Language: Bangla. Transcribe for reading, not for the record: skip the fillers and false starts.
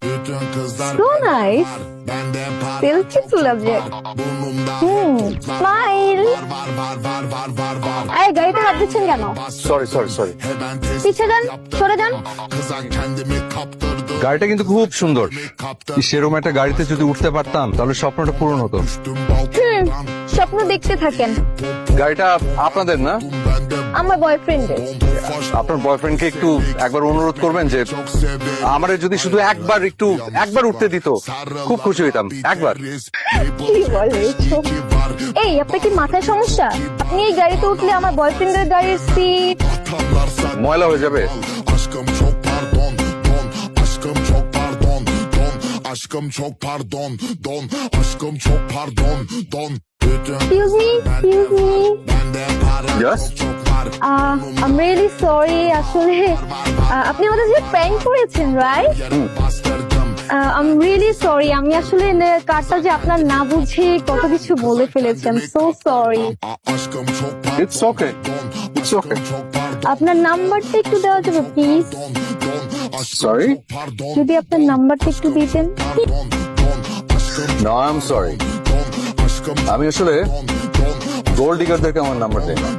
So nice. Selfie subject. Smile. এই গাড়িতে হাত দিচ্ছেন কেন? সরি সরি সরি পিছে যান, সরে যান। গাড়িটা কিন্তু খুব সুন্দর। সেরকম একটা গাড়িতে যদি উঠতে পারতাম তাহলে স্বপ্নটা পূরণ হতো। স্বপ্ন দেখতে থাকেন। গাড়িটা আপনাদের না? আমার বয়ফ্রেন্ডের। আপনার বয়ফ্রেন্ডকে একটু একবার অনুরোধ করবেন যে আমারে যদি শুধু একবার উঠতে দিত, খুব খুশি হইতাম। একবার। কি বলে এসব? এই আপনার কি মাথায় সমস্যা? আপনি এই গাড়িতে উঠলে আমার বয়ফ্রেন্ডের গাড়ির সিট ময়লা হয়ে যাবে। Aşkım çok pardon, don. Aşkım çok pardon, don. Aşkım çok pardon, don. Aşkım çok pardon, don. Excuse me. Yes? I'm really sorry. আসলে আপনি আমাদের যে প্র্যাঙ্ক করেছেন, রাইট? I'm really sorry. আমি আসলে কারটা যে আপনার না বুঝে কত কিছু বলে ফেলেছি। I'm so sorry. It's okay. It's okay. আপনার নাম্বারটা একটু দেওয়া যাবে প্লিজ? Sorry? যদি আপনার নাম্বারটা একটু দিতেন। No, I'm sorry. আমি আসলে গোল্ড ডিগারদেরকে আমার নাম্বার দেই না।